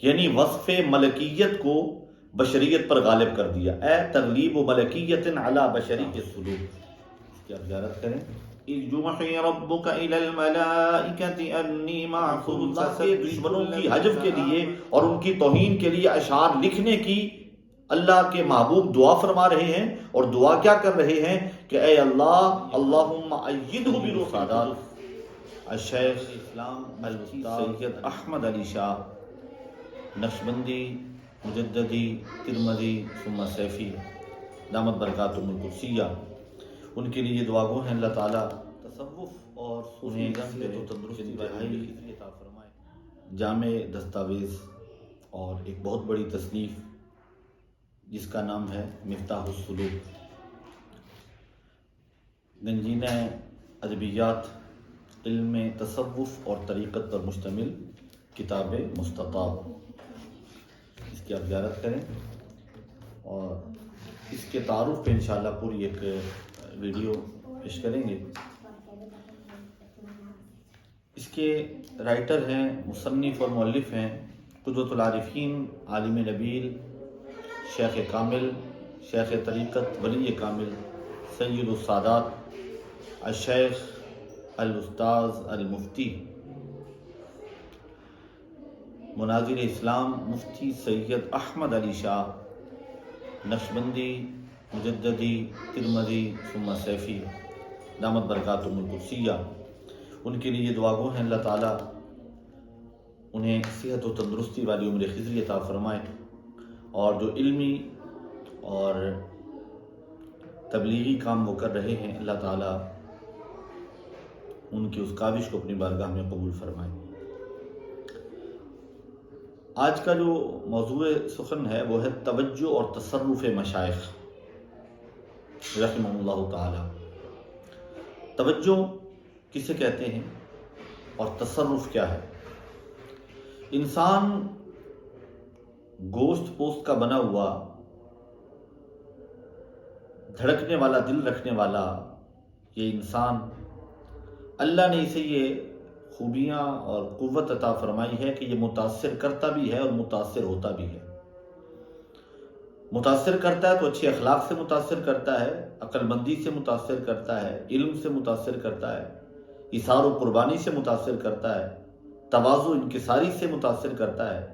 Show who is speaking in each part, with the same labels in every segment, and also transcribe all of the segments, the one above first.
Speaker 1: یعنی وصف ملکیت کو بشریت پر غالب کر دیا. اے تغلیب و ملکیت علی بشریت السلوک. کیا زیارت کریں. اِذْ يُوحِي رَبُّكَ إِلَى الْمَلَائِكَةِ أَنِّي مَعَكُمْ. اللہ کے دشمنوں کی حجب کے لیے اور ان کی توہین کے لیے اشعار لکھنے کی اللہ کے محبوب دعا فرما رہے ہیں. اور دعا کیا کر رہے ہیں کہ اے اللہ اللہم ایدہ بروح القدس. الشیخ اسلام الاستاذ سید احمد علی شاہ نقشبندی مجددی ترمذی ثم سیفی دامت برکاتہم القدسیہ، ان کے لیے دعا گو ہیں اللہ تعالیٰ تصوف اور انہیں صحت و تندرستی عطا فرمائے. جامع دستاویز اور ایک بہت بڑی تصنیف جس کا نام ہے مفتاح السلوک، گنجینہ ادبیات علم تصوف اور طریقت پر مشتمل کتاب مستطاب. اس کی آپ زیارت کریں اور اس کے تعارف پہ انشاءاللہ پوری ایک ویڈیو پیش کریں گے. اس کے رائٹر ہیں، مصنف اور مؤلف ہیں قدوۃ العارفین، عالم نبیل، شیخ کامل، شیخ طریقت ولی کامل، سید السادات الشیخ الاستاذ المفتی مناظر اسلام مفتی سید احمد علی شاہ نقشبندی مجددی ترمذی ثم سیفی دامت برکاتہم القدسیہ، ان کے لیے دعا گو ہیں اللہ تعالیٰ انہیں صحت و تندرستی والی عمر خضری عطا فرمائے، اور جو علمی اور تبلیغی کام وہ کر رہے ہیں اللہ تعالیٰ ان کی اس کاوش کو اپنی بارگاہ میں قبول فرمائے. آج کا جو موضوع سخن ہے وہ ہے توجہ اور تصرف مشائخ رحمہ اللہ تعالی. توجہ کسے کہتے ہیں اور تصرف کیا ہے؟ انسان گوشت پوست کا بنا ہوا، دھڑکنے والا دل رکھنے والا یہ انسان، اللہ نے اسے یہ خوبیاں اور قوت عطا فرمائی ہے کہ یہ متاثر کرتا بھی ہے اور متاثر ہوتا بھی ہے. متاثر کرتا ہے تو اچھے اخلاق سے متاثر کرتا ہے، عقل مندی سے متاثر کرتا ہے، علم سے متاثر کرتا ہے، ایثار و قربانی سے متاثر کرتا ہے، تواضع انکساری سے متاثر کرتا ہے.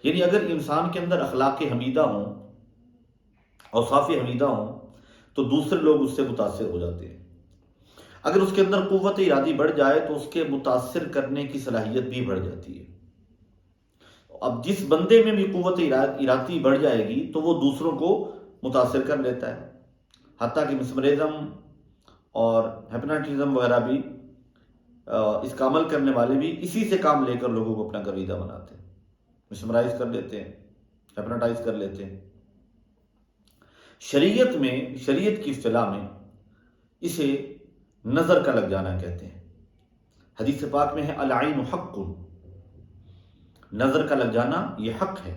Speaker 1: یعنی اگر انسان کے اندر اخلاق حمیدہ ہوں، اوصاف حمیدہ ہوں، تو دوسرے لوگ اس سے متاثر ہو جاتے ہیں. اگر اس کے اندر قوت ارادی بڑھ جائے تو اس کے متاثر کرنے کی صلاحیت بھی بڑھ جاتی ہے. اب جس بندے میں بھی قوت ارادی بڑھ جائے گی تو وہ دوسروں کو متاثر کر لیتا ہے. حتیٰ کہ مسمرزم اور ہپناٹزم وغیرہ بھی اس کا عمل کرنے والے بھی اسی سے کام لے کر لوگوں کو اپنا گرویدہ بناتے ہیں، مسمرائز کر لیتے ہیں، ہپناٹائز کر لیتے ہیں. شریعت میں، شریعت کی اصطلاح میں اسے نظر کا لگ جانا کہتے ہیں. حدیث پاک میں ہے العین حق، نظر کا لگ جانا یہ حق ہے.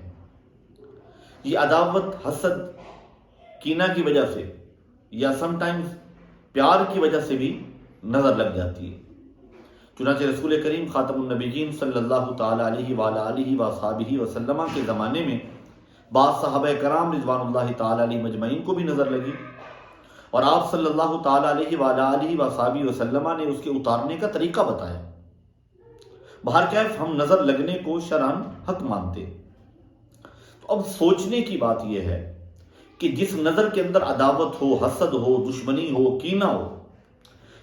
Speaker 1: یہ عداوت، حسد، کینہ کی وجہ سے یا سم ٹائمز پیار کی وجہ سے بھی نظر لگ جاتی ہے. چنانچہ رسول کریم خاتم النبیین صلی اللہ تعالی علیہ وآلہ آلہ وصحبہ وسلم کے زمانے میں بعض صحابہ کرام رضوان اللہ تعالی علیہ مجمعین کو بھی نظر لگی، اور آپ صلی اللہ تعالی علیہ وآلہ آلہ وصحبہ وسلم نے اس کے اتارنے کا طریقہ بتایا. بہرکیف ہم نظر لگنے کو شرعاً حق مانتے. تو اب سوچنے کی بات یہ ہے کہ جس نظر کے اندر عداوت ہو، حسد ہو، دشمنی ہو، کینہ ہو،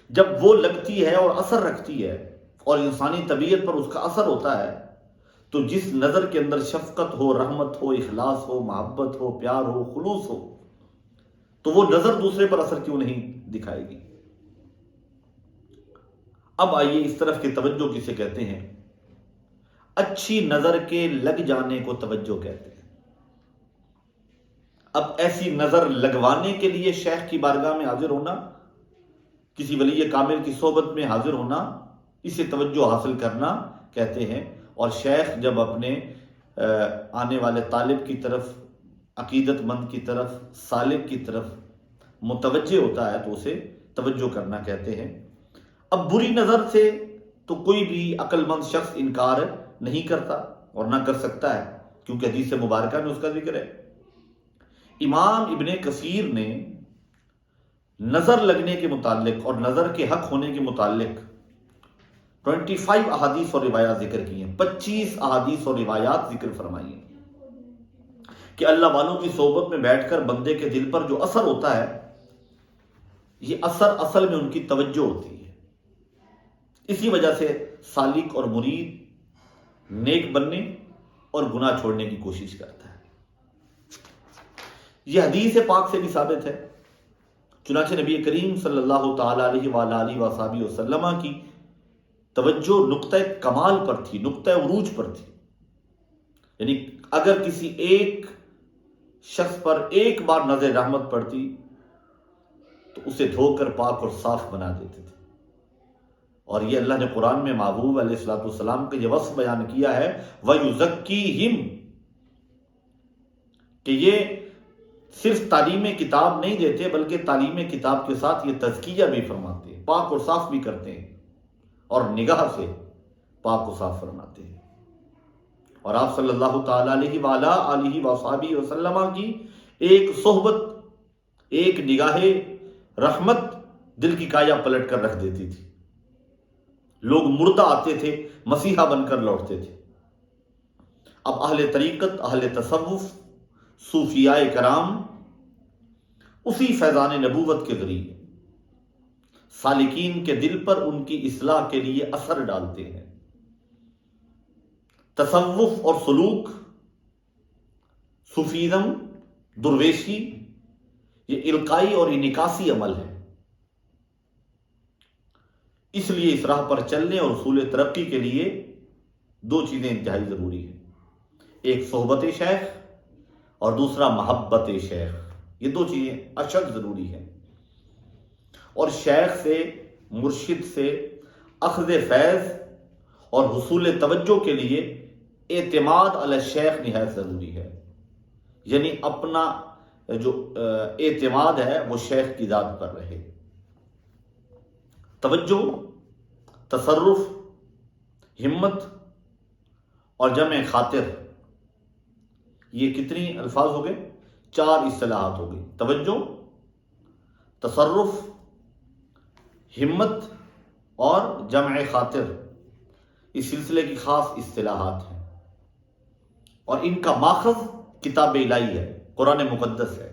Speaker 1: جب وہ لگتی ہے اور اثر رکھتی ہے اور انسانی طبیعت پر اس کا اثر ہوتا ہے، تو جس نظر کے اندر شفقت ہو، رحمت ہو، اخلاص ہو، محبت ہو، پیار ہو، خلوص ہو، تو وہ نظر دوسرے پر اثر کیوں نہیں دکھائے گی؟ اب آئیے اس طرف کہ توجہ کسے کہتے ہیں. اچھی نظر کے لگ جانے کو توجہ کہتے ہیں. اب ایسی نظر لگوانے کے لیے شیخ کی بارگاہ میں حاضر ہونا، کسی ولی کامل کی صحبت میں حاضر ہونا، اسے توجہ حاصل کرنا کہتے ہیں. اور شیخ جب اپنے آنے والے طالب کی طرف، عقیدت مند کی طرف، سالک کی طرف متوجہ ہوتا ہے تو اسے توجہ کرنا کہتے ہیں. اب بری نظر سے تو کوئی بھی عقل مند شخص انکار نہیں کرتا، اور نہ کر سکتا ہے، کیونکہ حدیث مبارکہ میں اس کا ذکر ہے۔ امام ابن کثیر نے نظر لگنے کے متعلق اور نظر کے حق ہونے کے متعلق 25 احادیث اور روایات ذکر کی ہیں، 25 احادیث اور روایات ذکر فرمائی ہیں کہ اللہ والوں کی صحبت میں بیٹھ کر بندے کے دل پر جو اثر ہوتا ہے، یہ اثر اصل میں ان کی توجہ ہوتی ہے۔ اسی وجہ سے سالک اور مرید نیک بننے اور گناہ چھوڑنے کی کوشش کرتا ہے۔ یہ حدیث پاک سے بھی ثابت ہے۔ چنانچہ نبی کریم صلی اللہ تعالی علیہ وآلہ وصحبہ وسلم کی توجہ نقطہ کمال پر تھی، نقطہ عروج پر تھی، یعنی اگر کسی ایک شخص پر ایک بار نظر رحمت پڑتی تو اسے دھو کر پاک اور صاف بنا دیتے تھے۔ اور یہ اللہ نے قرآن میں محبوب علیہ الصلوۃ والسلام کا یہ وصف بیان کیا ہے، وَيُزَكِّيهِمْ، کہ یہ صرف تعلیم کتاب نہیں دیتے بلکہ تعلیم کتاب کے ساتھ یہ تزکیہ بھی فرماتے ہیں، پاک اور صاف بھی کرتے ہیں اور نگاہ سے پاک و صاف فرماتے ہیں۔ اور آپ صلی اللہ تعالی علیہ وآلہ آلہ وصحبہ وسلم کی ایک صحبت، ایک نگاہ رحمت دل کی کایا پلٹ کر رکھ دیتی تھی۔ لوگ مردہ آتے تھے، مسیحا بن کر لوٹتے تھے۔ اب اہل طریقت، اہل تصوف، صوفیاء کرام اسی فیضان نبوت کے ذریعے سالکین کے دل پر ان کی اصلاح کے لیے اثر ڈالتے ہیں۔ تصوف اور سلوک، صوفیزم، درویشی، یہ القائی اور انعکاسی عمل ہے۔ اس لیے اس راہ پر چلنے اور حصول ترقی کے لیے دو چیزیں انتہائی ضروری ہیں، ایک صحبت شیخ اور دوسرا محبت شیخ۔ یہ دو چیزیں اشد ضروری ہیں، اور شیخ سے، مرشد سے اخذ فیض اور حصول توجہ کے لیے اعتماد علی الشیخ نہایت ضروری ہے، یعنی اپنا جو اعتماد ہے وہ شیخ کی ذات پر رہے۔ توجہ، تصرف، ہمت اور جمع خاطر، یہ کتنی الفاظ ہو گئے؟ 4 اصطلاحات ہو گئی۔ توجہ، تصرف، ہمت اور جمع خاطر، اس سلسلے کی خاص اصطلاحات ہیں، اور ان کا ماخذ کتاب الہی ہے، قرآن مقدس ہے،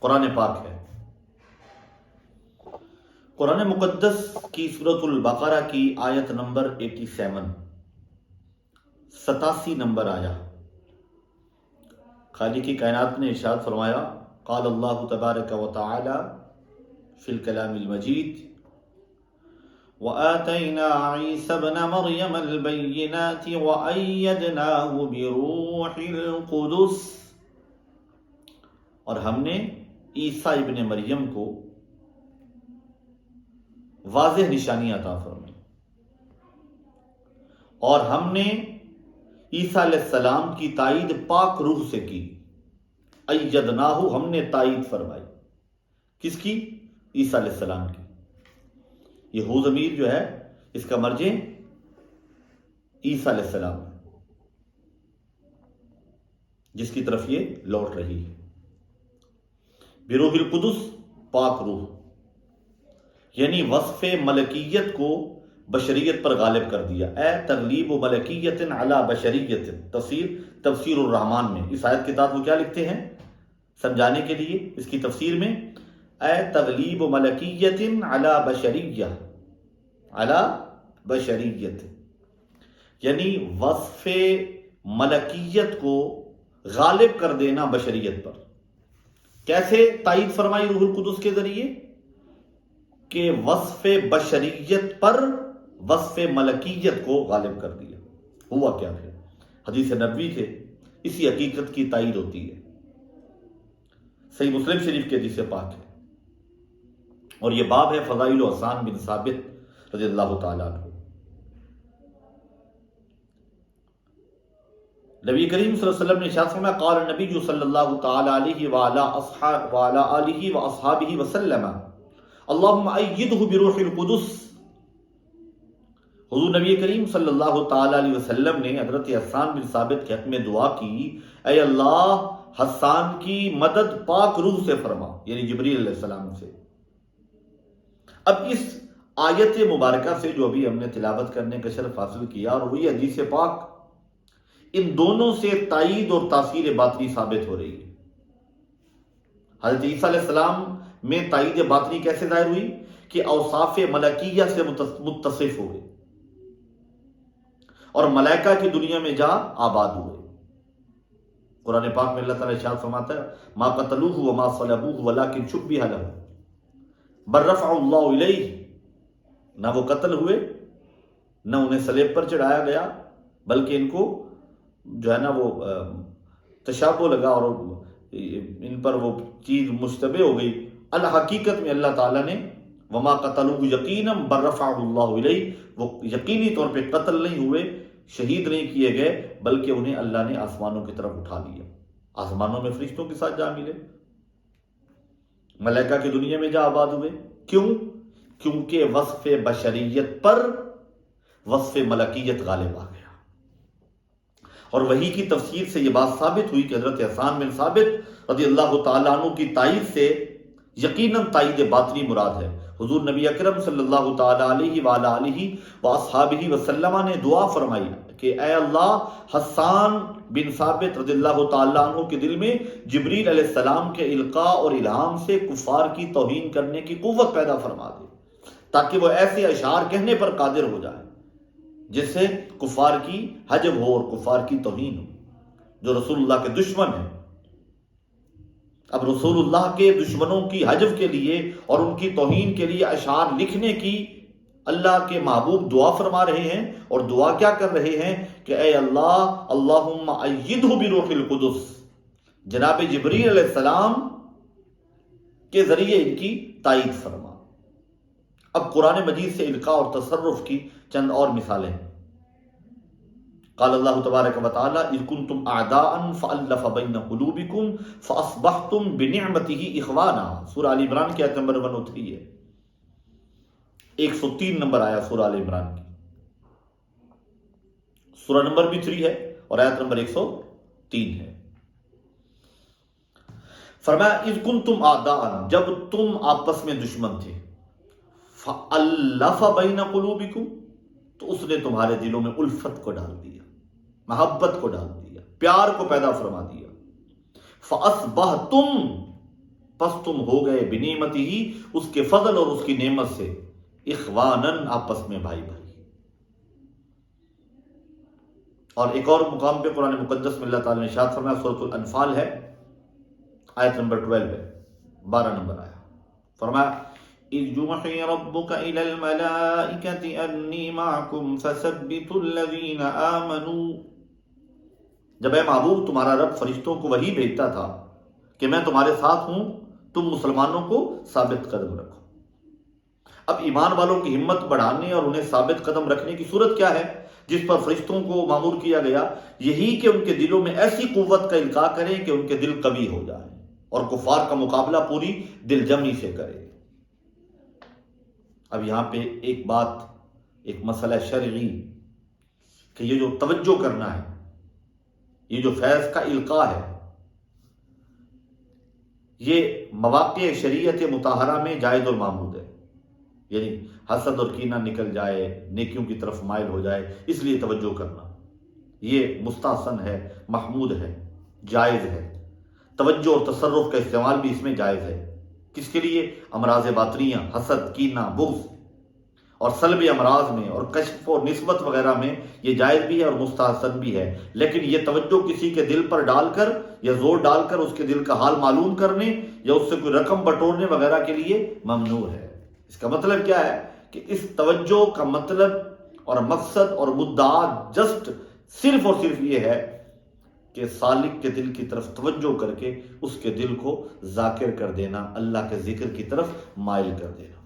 Speaker 1: قرآن پاک ہے۔ قرآن مقدس کی سورۃ البقرہ کی آیت نمبر 87 نمبر آیا، خالق کائنات نے ارشاد فرمایا، قال اللہ تبارک و تعالی فی الکلام المجید، وَآتَيْنَا عِيسَى ابْنَ مَرْيَمَ الْبَيِّنَاتِ وَأَيَّدْنَاهُ بِرُوحِ الْقُدُسِ، اور ہم نے عیسیٰ ابن مریم کو واضح نشانی عطا فرمائی، اور ہم نے عیسیٰ علیہ السلام کی تائید پاک روح سے کی، ایدناہ، ہم نے تائید فرمائی، کس کی؟ عیسیٰ علیہ السلام کی۔ یہ ہو ضمیر جو ہے اس کا مرجع عیسیٰ علیہ السلام ہے، جس کی طرف یہ لوٹ رہی ہے۔ بروح القدس، پاک روح، یعنی وصف ملکیت کو بشریت پر غالب کر دیا۔ اے تغلیب ملکیت علی بشریت، تفسیر الرحمن میں اس آیت کے تحت وہ کیا لکھتے ہیں سمجھانے کے لیے اس کی تفسیر میں، اے تغلیب ملکیت علی بشریہ، علی بشریت، یعنی وصف ملکیت کو غالب کر دینا بشریت پر۔ کیسے تائید فرمائی روح القدس کے ذریعے؟ کہ وصف بشریت پر وصف ملکیت کو غالب کر دیا۔ ہوا کیا پھر؟ حدیث نبوی سے اسی حقیقت کی تائید ہوتی ہے، صحیح مسلم شریف کے حدیث پاک ہے، اور یہ باب ہے فضائل و حسان بن ثابت رضی اللہ تعالیٰ عنہ۔ نبی کریم صلی اللہ علیہ وسلم نے ارشاد فرمایا، قال النبی صلی اللہ تعالیٰ علیہ وعلی آلہ واصحابہ وسلم، اللہم ایدہ بروح القدس حضور نبی کریم صلی اللہ تعالی علیہ وسلم نے حضرت حسان بن ثابت کے حق میں دعا کی، اے اللہ حسان کی مدد پاک روح سے فرما، یعنی جبریل علیہ السلام سے۔ اب اس آیت مبارکہ سے جو ابھی ہم نے تلاوت کرنے کا شرف حاصل کیا، اور وہی حدیث پاک، ان دونوں سے تائید اور تاثیر باطنی ثابت ہو رہی ہے۔ حضرت عیسیٰ علیہ السلام میں تائید باطنی کیسے ظاہر ہوئی کہ اوصاف ملکیہ سے متصف ہوئے اور ملائکہ کی دنیا میں جا آباد ہوئے۔ قرآن پاک میں اللہ تعالیٰ ارشاد فرماتا ہے، ما قتلوہ وما صلبوہ ولکن شبہ لہم بل رفعہ اللہ الیہ، نہ وہ قتل ہوئے نہ انہیں صلیب پر چڑھایا گیا، بلکہ ان کو جو ہے نا وہ تشابہ لگا اور ان پر وہ چیز مشتبہ ہو گئی۔ الحقیقت میں اللہ تعالیٰ نے وما قتلوہ یقینا بل رفعہ اللہ الیہ، وہ یقینی طور پہ قتل نہیں ہوئے، شہید نہیں کیے گئے، بلکہ انہیں اللہ نے آسمانوں کی طرف اٹھا لیا، آسمانوں میں فرشتوں کے ساتھ جا ملے، ملائکہ کی دنیا میں جا آباد ہوئے۔ کیوں؟ کیونکہ وصف بشریت پر وصف ملکیت غالب آ گیا، اور وحی کی تفسیر سے یہ بات ثابت ہوئی کہ حضرت حسان بن ثابت رضی اللہ تعالیٰ عنہ کی تائید سے یقیناً تائید باطنی مراد ہے۔ حضور نبی اکرم صلی اللہ تعالیٰ علیہ وآلہ آلہ وآصحابہ وسلم نے دعا فرمائی کہ اے اللہ حسان بن ثابت رضی اللہ تعالیٰ عنہ کے دل میں جبریل علیہ السلام کے القاء اور الہام سے کفار کی توہین کرنے کی قوت پیدا فرما دے، تاکہ وہ ایسے اشعار کہنے پر قادر ہو جائے جس سے کفار کی حجب ہو اور کفار کی توہین ہو، جو رسول اللہ کے دشمن ہیں۔ اب رسول اللہ کے دشمنوں کی حجب کے لیے اور ان کی توہین کے لیے اشعار لکھنے کی اللہ کے محبوب دعا فرما رہے ہیں، اور دعا کیا کر رہے ہیں کہ اے اللہ اللہم ایدہ بروح القدس، جناب جبریل علیہ السلام کے ذریعے ان کی تائید فرما۔ اب قرآن مجید سے القاء اور تصرف کی چند اور مثالیں ہیں۔ قال اللہ تبارک و تعالی اذ کنتم اعداء فالف بین قلوبکم فاصبحتم بنعمتہ اخوانا، سورہ آل عمران کی آیت نمبر 103 ہے، 103 نمبر آیا سورہ آل عمران کی، سورہ نمبر بھی 3 ہے اور آیت نمبر 103 ہے۔ فرمایا اذ کنتم اعداء، جب تم آپس میں دشمن تھے، فالف بین قلوبکم، تو اس نے تمہارے دلوں میں الفت کو ڈال دیا، محبت کو ڈال دیا، پیار کو پیدا فرما دیا۔ فَأَصْبَحْتُمْ، پس تم ہو گئے بنعمتہ، اس کے فضل اور اس کی نعمت سے، اخواناً، آپس میں بھائی بھائی۔ اور ایک اور مقام پہ قرآن مقدس میں اللہ تعالیٰ نے ارشاد فرمایا، سورۃ الانفال ہے، آیت نمبر 12 ہے، 12 نمبر آیا، فرمایا اِذْ يُوحِي رَبُّكَ إِلَى الْمَلَائِكَةِ أَنِّي مَعَكُمْ فَثَبِّتُوا الَّذِينَ آمَنُوا، جب اے محبوب تمہارا رب فرشتوں کو وحی بھیجتا تھا کہ میں تمہارے ساتھ ہوں، تم مسلمانوں کو ثابت قدم رکھو۔ اب ایمان والوں کی ہمت بڑھانے اور انہیں ثابت قدم رکھنے کی صورت کیا ہے جس پر فرشتوں کو مامور کیا گیا؟ یہی کہ ان کے دلوں میں ایسی قوت کا القاء کریں کہ ان کے دل قوی ہو جائیں اور کفار کا مقابلہ پوری دل جمعی سے کرے۔ اب یہاں پہ ایک بات، ایک مسئلہ شرعی، کہ یہ جو توجہ کرنا ہے، یہ جو فیض کا القاء ہے، یہ مواقع شریعت مطہرہ میں جائز اور معمود ہے، یعنی حسد اور کینہ نکل جائے، نیکیوں کی طرف مائل ہو جائے، اس لیے توجہ کرنا یہ مستحسن ہے، محمود ہے، جائز ہے۔ توجہ اور تصرف کا استعمال بھی اس میں جائز ہے۔ کس کے لیے؟ امراض باطنیہ، حسد، کینہ، بغض اور سلب امراض میں اور کشف اور نسبت وغیرہ میں یہ جائز بھی ہے اور مستحسن بھی ہے، لیکن یہ توجہ کسی کے دل پر ڈال کر یا زور ڈال کر اس کے دل کا حال معلوم کرنے یا اس سے کوئی رقم بٹورنے وغیرہ کے لیے ممنوع ہے۔ اس کا مطلب کیا ہے کہ اس توجہ کا مطلب اور مقصد اور مدعا جسٹ صرف اور صرف یہ ہے کہ سالک کے دل کی طرف توجہ کر کے اس کے دل کو ذاکر کر دینا، اللہ کے ذکر کی طرف مائل کر دینا۔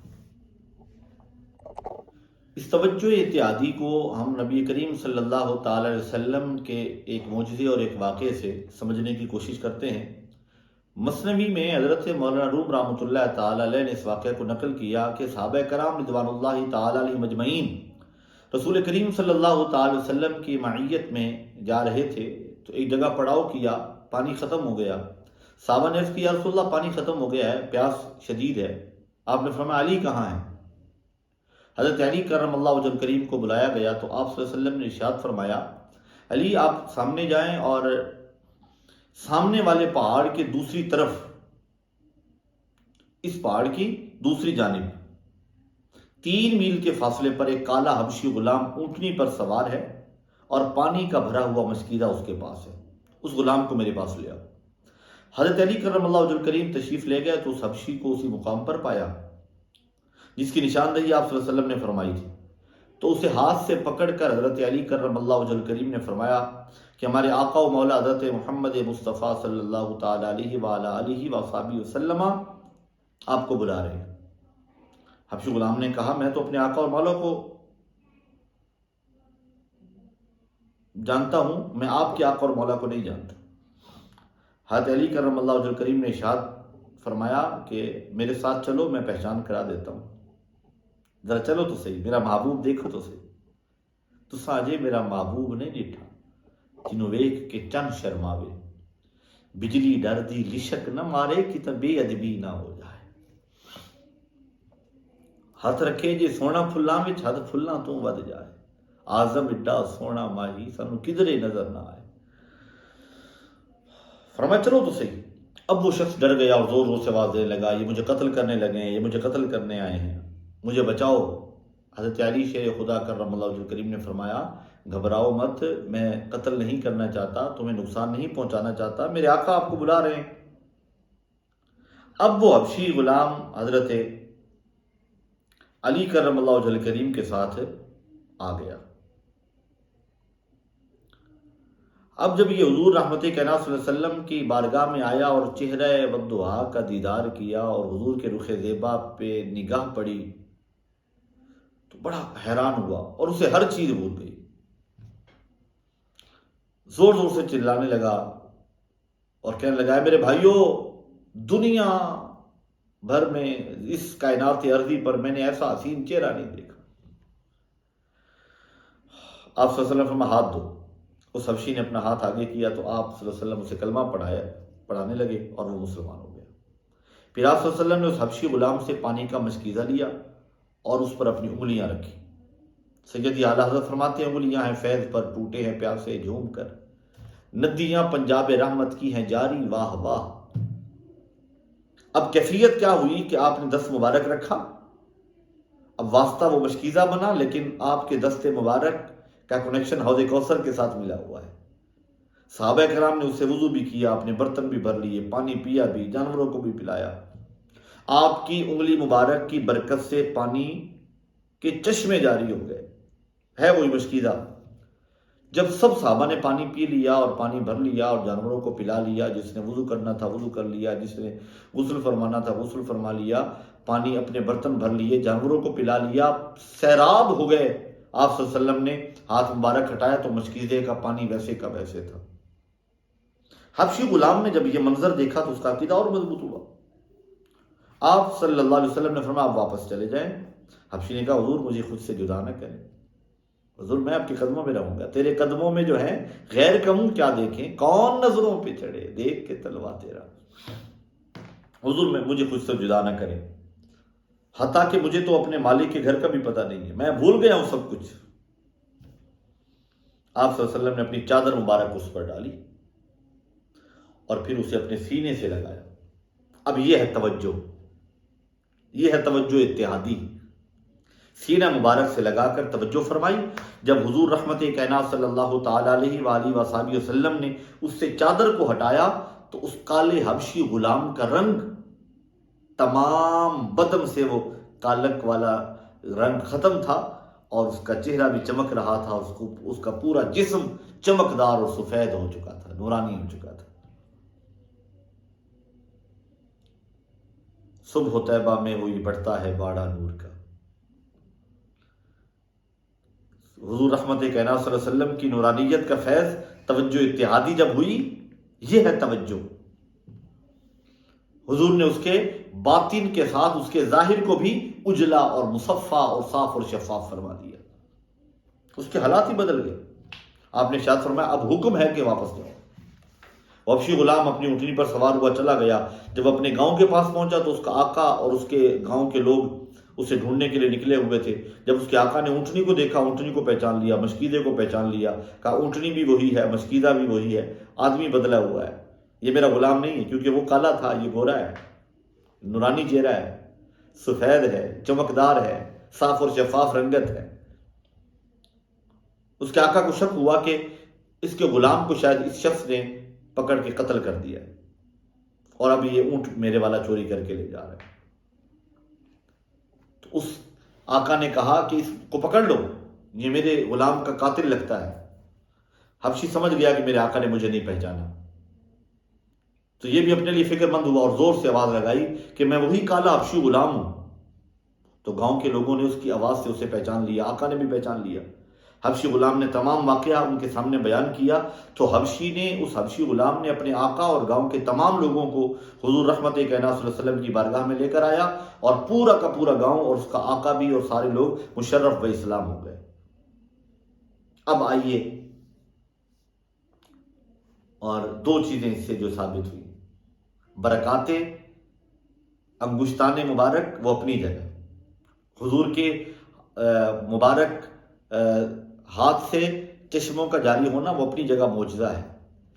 Speaker 1: اس توجہ اتحادی کو ہم نبی کریم صلی اللہ تعالی علیہ وسلم کے ایک معجزے اور ایک واقعے سے سمجھنے کی کوشش کرتے ہیں۔ مثنوی میں حضرت مولانا روم رحمۃ اللہ تعالی علیہ نے اس واقعے کو نقل کیا کہ صحابہ کرام رضوان اللہ تعالی علیہ مجمعین رسول کریم صلی اللہ تعالی وسلم کی معیت میں جا رہے تھے تو ایک جگہ پڑاؤ کیا، پانی ختم ہو گیا۔ صحابہ نے عرض کیا یا رسول اللہ پانی ختم ہو گیا ہے، پیاس شدید ہے۔ آپ نے فرمایا علی کہاں ہے؟ حضرت علی کرم اللہ وجہ کریم کو بلایا گیا تو آپ صلی اللہ علیہ وسلم نے ارشاد فرمایا علی آپ سامنے جائیں اور سامنے والے پہاڑ کے دوسری طرف، اس پہاڑ کی دوسری جانب 3 میل کے فاصلے پر ایک کالا حبشی غلام اونٹنی پر سوار ہے اور پانی کا بھرا ہوا مشکیزہ اس کے پاس ہے، اس غلام کو میرے پاس لے آؤ۔ حضرت علی کرم اللہ وجہ کریم تشریف لے گئے تو اس حبشی کو اسی مقام پر پایا جس کی نشاندہی آپ صلی اللہ علیہ وسلم نے فرمائی تھی، تو اسے ہاتھ سے پکڑ کر حضرت علی کرم اللہ وجہ کریم نے فرمایا کہ ہمارے آقا و مولا حضرت محمد مصطفیٰ صلی اللہ تعالی علیہ وآلہ آلہ وصحبہ وسلم آپ کو بلا رہے ہیں۔ حبشی غلام نے کہا میں تو اپنے آقا اور مولا کو جانتا ہوں، میں آپ کے آقا اور مولا کو نہیں جانتا۔ حضرت علی کرم اللہ وجہ کریم نے ارشاد فرمایا کہ میرے ساتھ چلو، میں پہچان کرا دیتا ہوں، ذرا چلو تو صحیح، میرا محبوب دیکھو تو صحیح۔ تو ساجے میرا محبوب نہیں ڈٹھا جنوں ویکھ کے چن شرماوے، بجلی ڈر دی لشک نہ مارے کہ بے ادبی نہ ہو جائے۔ ہاتھ رکھے جے سونا پھلاں وچ حد پھلاں تو ود جائے، آزم اڈا سونا ماہی سانو کدھرے نظر نہ آئے۔ فرمایا چلو تو صحیح۔ اب وہ شخص ڈر گیا اور زور زور سے آواز دینے لگا یہ مجھے قتل کرنے لگے ہیں، یہ مجھے قتل کرنے آئے ہیں، مجھے بچاؤ۔ حضرت علی شیر خدا کرم اللہ وجہ کریم نے فرمایا گھبراؤ مت، میں قتل نہیں کرنا چاہتا، تمہیں نقصان نہیں پہنچانا چاہتا، میرے آقا آپ کو بلا رہے ہیں۔ اب وہ حبشی غلام حضرت علی کرم اللہ وجہ کریم کے ساتھ آ گیا۔ اب جب یہ حضور رحمت کائنات صلی اللہ علیہ وسلم کی بارگاہ میں آیا اور چہرہ والدعا کا دیدار کیا اور حضور کے رخ زیبا پہ نگاہ پڑی تو بڑا حیران ہوا اور اسے ہر چیز بھول گئی، زور زور سے چلانے لگا اور کہنے لگا میرے بھائیوں، دنیا بھر میں اس کائنات ارضی پر میں نے ایسا حسین چہرہ نہیں دیکھا۔ آپ صلی اللہ علیہ وسلم فرمایا ہاتھ دو۔ اس حبشی نے اپنا ہاتھ آگے کیا تو آپ صلی اللہ علیہ وسلم اسے کلمہ پڑھانے لگے اور وہ مسلمان ہو گیا۔ پھر آپ صلی اللہ علیہ وسلم نے اس حبشی غلام سے پانی کا مشکیزہ لیا اور اس پر اپنی انگلیاں رکھی۔ سیدی اعلیٰ حضرت فرماتے ہیں انگلیاں ہیں فیض پر، ٹوٹے ہیں پیاسے جھوم کر، ندیاں پنجاب رحمت کی ہیں جاری واہ واہ۔ اب کیفیت کیا ہوئی کہ آپ نے دست مبارک رکھا، اب واسطہ وہ مشکیزہ بنا، لیکن آپ کے دست مبارک کا کنیکشن حوض کوثر کے ساتھ ملا ہوا ہے۔ صحابہ کرام نے اسے وضو بھی کیا، اپنے برتن بھی بھر لیے، پانی پیا بھی، جانوروں کو بھی پلایا۔ آپ کی انگلی مبارک کی برکت سے پانی کے چشمے جاری ہو گئے، ہے وہی مشکیزہ۔ جب سب صحابہ نے پانی پی لیا اور پانی بھر لیا اور جانوروں کو پلا لیا، جس نے وضو کرنا تھا وضو کر لیا، جس نے غسل فرمانا تھا غسل فرما لیا، پانی اپنے برتن بھر لیے، جانوروں کو پلا لیا، سیراب ہو گئے، آپ صلی اللہ علیہ وسلم نے ہاتھ مبارک ہٹایا تو مشکیزے کا پانی ویسے کا ویسے تھا۔ حبشی غلام نے جب یہ منظر دیکھا تو اس کا عقیدہ اور مضبوط ہوا۔ آپ صلی اللہ علیہ وسلم نے فرمایا آپ واپس چلے جائیں۔ حبشی نے کہا حضور مجھے خود سے جدا نہ کریں، حضور میں آپ کے قدموں میں رہوں گا، تیرے قدموں میں جو ہیں غیر کا منہ کیا دیکھیں، کون نظروں پہ چڑھے، دیکھ کے تلوا تیرا، حضور میں مجھے خود سے جدا نہ کریں، حتیٰ کہ مجھے تو اپنے مالک کے گھر کا بھی پتہ نہیں ہے، میں بھول گیا ہوں سب کچھ۔ آپ صلی اللہ علیہ وسلم نے اپنی چادر مبارک اس پر ڈالی اور پھر اسے اپنے سینے سے لگایا۔ اب یہ ہے توجہ، یہ ہے توجہ اتحادی، سینہ مبارک سے لگا کر توجہ فرمائی۔ جب حضور رحمت کائنات صلی اللہ تعالی علیہ وآلہ وصحبہ وسلم نے اس سے چادر کو ہٹایا تو اس کالے حبشی غلام کا رنگ تمام بدن سے وہ کالک والا رنگ ختم تھا اور اس کا چہرہ بھی چمک رہا تھا، اس کا پورا جسم چمکدار اور سفید ہو چکا تھا، نورانی ہو چکا تھا۔ صبح طیبہ میں ہوئی بڑھتا ہے باڑا نور کا۔ حضور رحمت کائنات صلی اللہ علیہ وسلم کی نورانیت کا فیض، توجہ اتحادی جب ہوئی، یہ ہے توجہ۔ حضور نے اس کے باطن کے ساتھ اس کے ظاہر کو بھی اجلا اور مصفا اور صاف اور شفاف فرما دیا۔ اس کے حالات ہی بدل گئے. آپ نے ارشاد فرمایا اب حکم ہے کہ واپس جاؤ. وحشی غلام اپنی اونٹنی پر سوار ہوا چلا گیا. جب اپنے گاؤں کے پاس پہنچا تو اس کا آقا اور اس کے گاؤں کے لوگ اسے ڈھونڈنے کے لیے نکلے ہوئے تھے. جب اس کے آقا نے اونٹنی کو دیکھا، اونٹنی کو پہچان لیا، مشکیزے کو پہچان لیا، کہا اونٹنی بھی وہی ہے، مشکیزہ بھی وہی ہے، آدمی بدلا ہوا ہے، یہ میرا غلام نہیں ہے، کیونکہ وہ کالا تھا، یہ گورا ہے، نورانی چہرہ ہے، سفید ہے، چمکدار ہے، صاف اور شفاف رنگت ہے. اس کے آقا کو شک ہوا کہ اس کے غلام کو شاید اس شخص نے پکڑ کے قتل کر دیا اور اب یہ اونٹ میرے والا چوری کر کے لے جا رہا ہے. تو اس آقا نے کہا کہ اس کو پکڑ لو، یہ میرے غلام کا قاتل لگتا ہے. حبشی سمجھ گیا کہ میرے آقا نے مجھے نہیں پہچانا، تو یہ بھی اپنے لیے فکر مند ہوا اور زور سے آواز لگائی کہ میں وہی کالا حبشی غلام ہوں. تو گاؤں کے لوگوں نے اس کی آواز سے اسے پہچان لیا، آقا نے بھی پہچان لیا. حبشی غلام نے تمام واقعہ ان کے سامنے بیان کیا تو اس حبشی غلام نے اپنے آقا اور گاؤں کے تمام لوگوں کو حضور رحمت کائنات صلی اللہ علیہ وسلم کی بارگاہ میں لے کر آیا اور پورا کا پورا گاؤں اور اس کا آقا بھی اور سارے لوگ مشرف و اسلام ہو گئے. اب آئیے اور دو چیزیں اس سے جو ثابت ہوئی. برکات انگشتان مبارک وہ اپنی جگہ، حضور کے مبارک ہاتھ سے چشموں کا جاری ہونا وہ اپنی جگہ معجزہ ہے.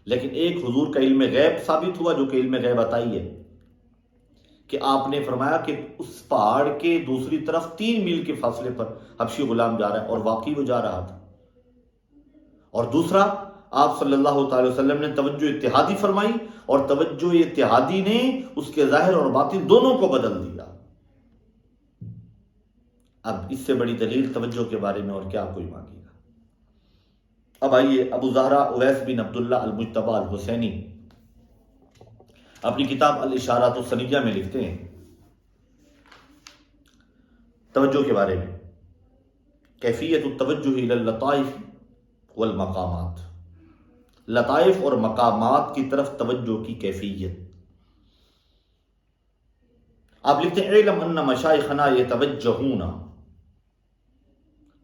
Speaker 1: لیکن ایک حضور کا علم غیب ثابت ہوا جو کہ علم غیب عطائی ہے کہ آپ نے فرمایا کہ اس پہاڑ کے دوسری طرف 3 میل کے فاصلے پر حبشی غلام جا رہا ہے، اور واقعی وہ جا رہا تھا. اور دوسرا، آپ صلی اللہ تعالی وسلم نے توجہ اتحادی فرمائی اور توجہ اتحادی نے اس کے ظاہر اور باطن دونوں کو بدل دیا. اب اس سے بڑی دلیل توجہ کے بارے میں اور کیا کوئی مانگے گا. اب آئیے، ابو زہرا اویس بن عبداللہ المجتبی الحسینی اپنی کتاب الاشارات السنیہ میں لکھتے ہیں توجہ کے بارے میں، کیفیت التوجہ الی اللطائف والمقامات، لطائف اور مقامات کی طرف توجہ کی کیفیت. آپ لکھتے ہیں اعلم ان مشائخنا یتوجہون،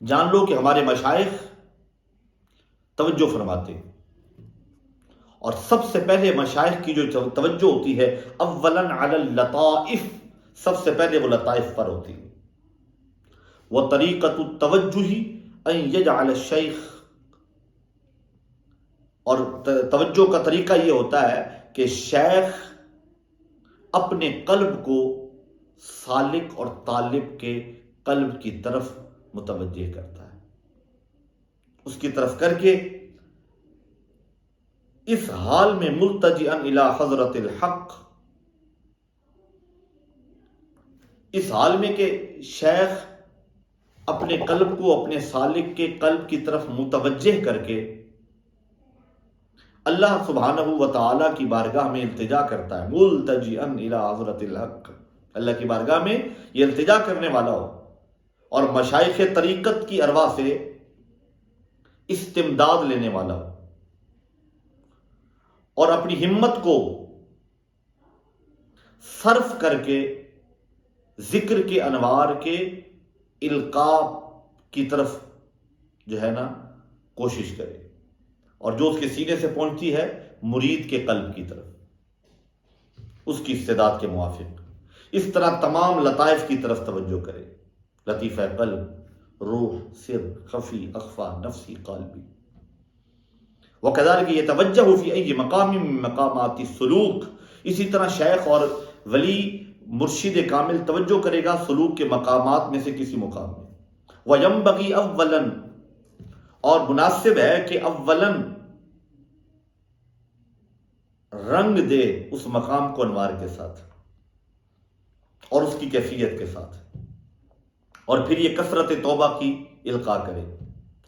Speaker 1: جان لو کہ ہمارے مشائخ توجہ فرماتے، اور سب سے پہلے مشائخ کی جو توجہ ہوتی ہے اولاً علی اللطائف، سب سے پہلے وہ لطائف پر ہوتی ہے. وطریقۃ التوجہ ان یجعل الشیخ، اور توجہ کا طریقہ یہ ہوتا ہے کہ شیخ اپنے قلب کو سالک اور طالب کے قلب کی طرف متوجہ کرتا ہے، اس کی طرف کر کے اس حال میں ملتجئا الی حضرت الحق، اس حال میں کہ شیخ اپنے قلب کو اپنے سالک کے قلب کی طرف متوجہ کر کے اللہ سبحانہ و تعالی کی بارگاہ میں التجا کرتا ہے. ملتجئا الی حضرت الحق، اللہ کی بارگاہ میں یہ التجا کرنے والا ہو اور مشائخ طریقت کی ارواح سے استمداد لینے والا ہو، اور اپنی ہمت کو صرف کر کے ذکر کے انوار کے القاء کی طرف جو ہے نا کوشش کرے، اور جو اس کے سینے سے پہنچتی ہے مرید کے قلب کی طرف اس کی استعداد کے موافق. اس طرح تمام لطائف کی طرف توجہ کرے، لطیفہ قلب، روح، سر، خفی، اخفا، نفسی، قلبی. وَكَذَلِكَ يَتَوَجَّهُ فِي أَيِّ مَقَامٍ مِّن مَقَامَاتِ السُّلُوك، اسی طرح شیخ اور ولی مرشد کامل توجہ کرے گا سلوک کے مقامات میں سے کسی مقام میں. وَيَنبَغِي أَوَّلًا، اور مناسب ہے کہ اولاً رنگ دے اس مقام کو انوار کے ساتھ اور اس کی کیفیت کے ساتھ، اور پھر یہ کثرت توبہ کی القاء کرے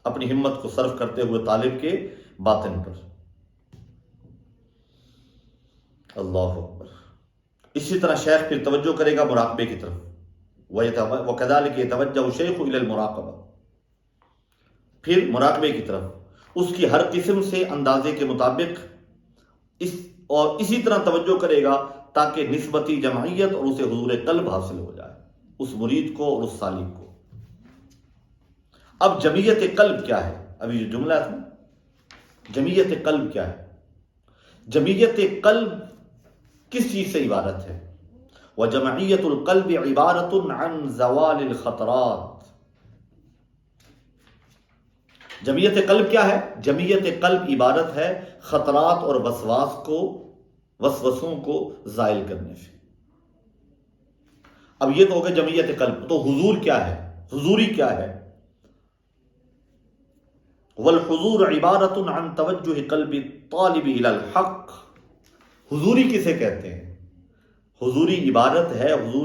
Speaker 1: اپنی ہمت کو صرف کرتے ہوئے طالب کے باطن پر. اللہ اکبر. اسی طرح شیخ پھر توجہ کرے گا مراقبے کی طرف. وَكَذَلِكَ يَتَوَجَّهُ الشَّيْخُ إِلَى الْمُرَاقَبَةِ، پھر مراقبے کی طرف اس کی ہر قسم سے اندازے کے مطابق اور اسی طرح توجہ کرے گا تاکہ نسبتی جمعیت اور اسے حضور قلب حاصل ہو جائے، اس مرید کو اور اس سالک کو. اب جمعیت قلب کیا ہے؟ ابھی جو جملہ تھا جمعیت قلب کیا ہے؟ جمعیت قلب کس چیز سے عبارت ہے؟ وجمعیت القلب عبارت عن زوال الخطرات۔ جمعیت قلب کیا ہے؟ جمعیت قلب عبارت ہے خطرات اور وسوسوں کو زائل کرنے سے۔ اب یہ تو ہو گیا جمعیت قلب۔ تو حضور کیا ہے؟ حضوری کیا ہے؟ والحضور عبارت عن توجہ قلب الطالب الی الحق۔ حضوری کسے کہتے ہیں؟ حضور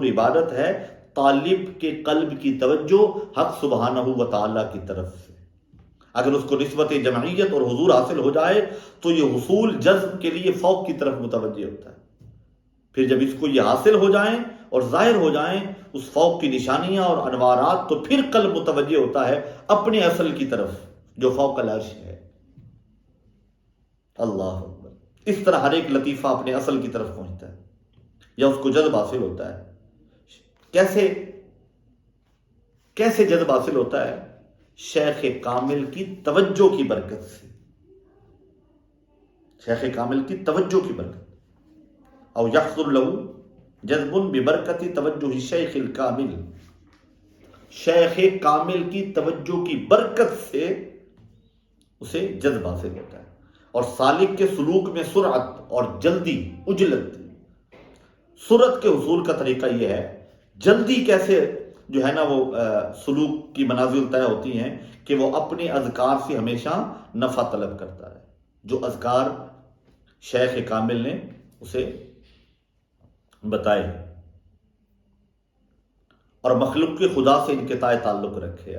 Speaker 1: عبادت ہے طالب کے قلب کی توجہ حق سبحانہ و تعالی کی طرف سے۔ اگر اس کو نسبت جمعیت اور حضور حاصل ہو جائے تو یہ حصول جذب کے لیے فوق کی طرف متوجہ ہوتا ہے۔ پھر جب اس کو یہ حاصل ہو جائیں اور ظاہر ہو جائیں اس فوق کی نشانیاں اور انوارات، تو پھر قلب متوجہ ہوتا ہے اپنے اصل کی طرف جو فوق العرش ہے۔ اللہ اکبر۔ اس طرح ہر ایک لطیفہ اپنے اصل کی طرف پہنچتا ہے یا اس کو جذب حاصل ہوتا ہے۔ کیسے جذب حاصل ہوتا ہے؟ شیخ کامل کی توجہ کی برکت سے۔ شیخ کامل کی توجہ کی برکت۔ او یحصل له جذب ببرکت توجہ شیخ الکامل۔ شیخ کامل کی توجہ کی برکت سے اسے جذب حاصل ہوتا ہے۔ اور سالک کے سلوک میں سرعت اور جلدی، عجلت، سرعت کے حصول کا طریقہ یہ ہے۔ جلدی کیسے جو ہے نا وہ سلوک کی منازل طے ہوتی ہیں کہ وہ اپنے اذکار سے ہمیشہ نفع طلب کرتا ہے، جو اذکار شیخ کامل نے اسے بتائے، اور مخلوق کے خدا سے انقطاع تعلق رکھے۔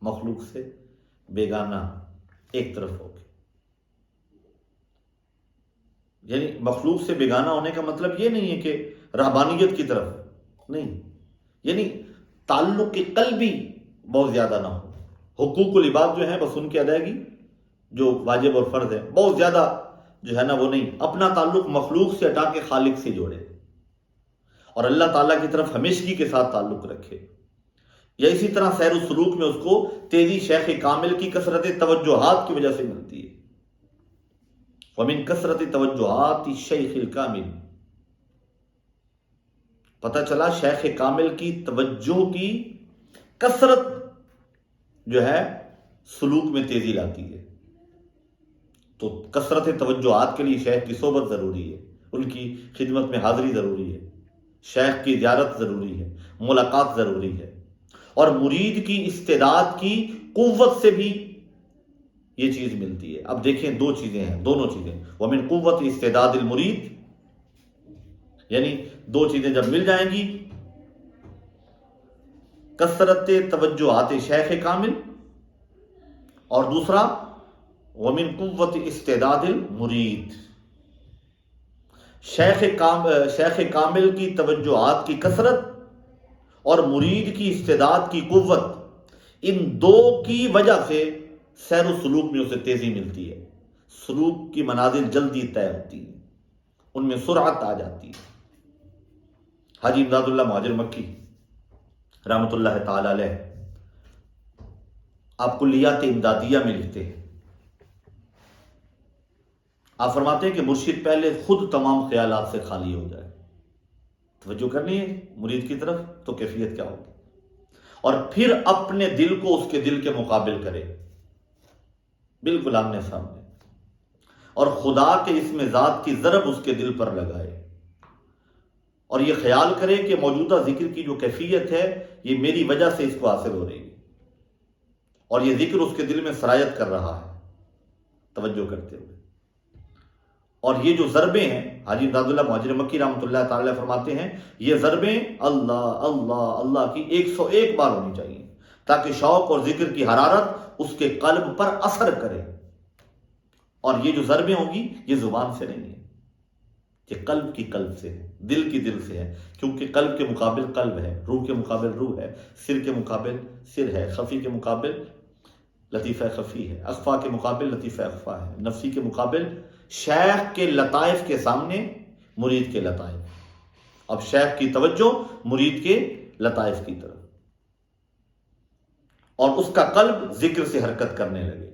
Speaker 1: مخلوق سے بیگانہ ایک طرف ہو کے، یعنی مخلوق سے بیگانہ ہونے کا مطلب یہ نہیں ہے کہ رہبانیت کی طرف نہیں، یعنی تعلق قلبی بہت زیادہ نہ ہو۔ حقوق العباد جو ہیں بس ان کی ادائیگی جو واجب اور فرض ہے، بہت زیادہ جو ہے نا وہ نہیں، اپنا تعلق مخلوق سے ہٹا کے خالق سے جوڑے اور اللہ تعالیٰ کی طرف ہمیشگی کے ساتھ تعلق رکھے۔ یا اسی طرح سیر و سلوک میں اس کو تیزی شیخ کامل کی کثرت توجہات کی وجہ سے ملتی ہے۔ ومن کثرت توجہات الشیخ الکامل، پتہ چلا شیخ کامل کی توجہ کی کثرت جو ہے سلوک میں تیزی لاتی ہے۔ تو کثرت توجہات کے لیے شیخ کی صحبت ضروری ہے، ان کی خدمت میں حاضری ضروری ہے، شیخ کی زیارت ضروری ہے، ملاقات ضروری ہے، اور مرید کی استعداد کی قوت سے بھی یہ چیز ملتی ہے۔ اب دیکھیں دو چیزیں ہیں، دونوں چیزیں، ومن قوت استعداد المرید، یعنی دو چیزیں جب مل جائیں گی، کثرت توجہات شیخ کامل، اور دوسرا ومن قوت استعداد المرید۔ شیخ کامل کی توجہات کی کثرت اور مرید کی استعداد کی قوت، ان دو کی وجہ سے سیر و سلوک میں اسے تیزی ملتی ہے، سلوک کی منازل جلدی طے ہوتی ہے، ان میں سرعت آ جاتی ہے۔ حاجی امداد اللہ مہاجر مکی رحمۃ اللہ تعالی علیہ آپ کلیات امدادیہ میں لکھتے ہیں، آپ فرماتے ہیں کہ مرشد پہلے خود تمام خیالات سے خالی ہو جائے، توجہ کرنی ہے مرید کی طرف تو کیفیت کیا ہوگی، اور پھر اپنے دل کو اس کے دل کے مقابل کرے، بالکل آمنے سامنے، اور خدا کے اسم ذات کی ضرب اس کے دل پر لگائے، اور یہ خیال کرے کہ موجودہ ذکر کی جو کیفیت ہے یہ میری وجہ سے اس کو حاصل ہو رہی ہے، اور یہ ذکر اس کے دل میں سرایت کر رہا ہے توجہ کرتے ہوئے۔ اور یہ جو ضربیں ہیں، حاجی امداد اللہ مہاجر مکی رحمۃ اللہ تعالی فرماتے ہیں، یہ ضربیں اللہ اللہ اللہ کی 101 بار ہونی چاہیے تاکہ شوق اور ذکر کی حرارت اس کے قلب پر اثر کرے۔ اور یہ جو ضربیں ہوں گی یہ زبان سے نہیں ہے، یہ قلب کی قلب سے ہے، دل کی دل سے ہے، کیونکہ قلب کے مقابل قلب ہے، روح کے مقابل روح ہے، سر کے مقابل سر ہے، خفی کے مقابل لطیفہ خفی ہے، اخفا کے مقابل لطیفہ اخفا ہے، نفسی کے مقابل شیخ کے لطائف کے سامنے مرید کے لطائف۔ اب شیخ کی توجہ مرید کے لطائف کی طرف، اور اس کا قلب ذکر سے حرکت کرنے لگے،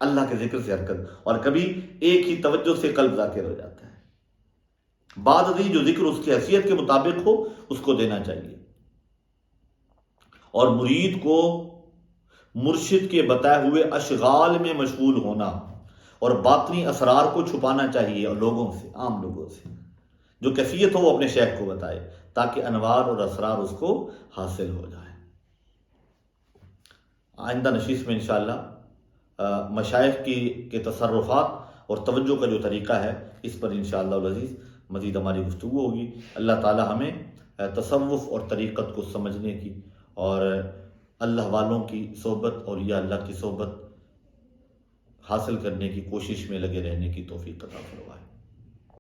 Speaker 1: اللہ کے ذکر سے حرکت، اور کبھی ایک ہی توجہ سے قلب ذاکر ہو جاتا ہے۔ بعد ازیں جو ذکر اس کی حیثیت کے مطابق ہو اس کو دینا چاہیے، اور مرید کو مرشد کے بتائے ہوئے اشغال میں مشغول ہونا اور باطنی اسرار کو چھپانا چاہیے، اور لوگوں سے، عام لوگوں سے جو کیفیت ہو وہ اپنے شیخ کو بتائے تاکہ انوار اور اسرار اس کو حاصل ہو جائے۔ آئندہ نشست میں انشاءاللہ مشائخ کے تصرفات اور توجہ کا جو طریقہ ہے اس پر انشاءاللہ العزیز مزید ہماری گفتگو ہوگی۔ اللہ تعالی ہمیں تصوف اور طریقت کو سمجھنے کی اور اللہ والوں کی صحبت اور یا اللہ کی صحبت حاصل کرنے کی کوشش میں لگے رہنے کی توفیق عطا فرمائے۔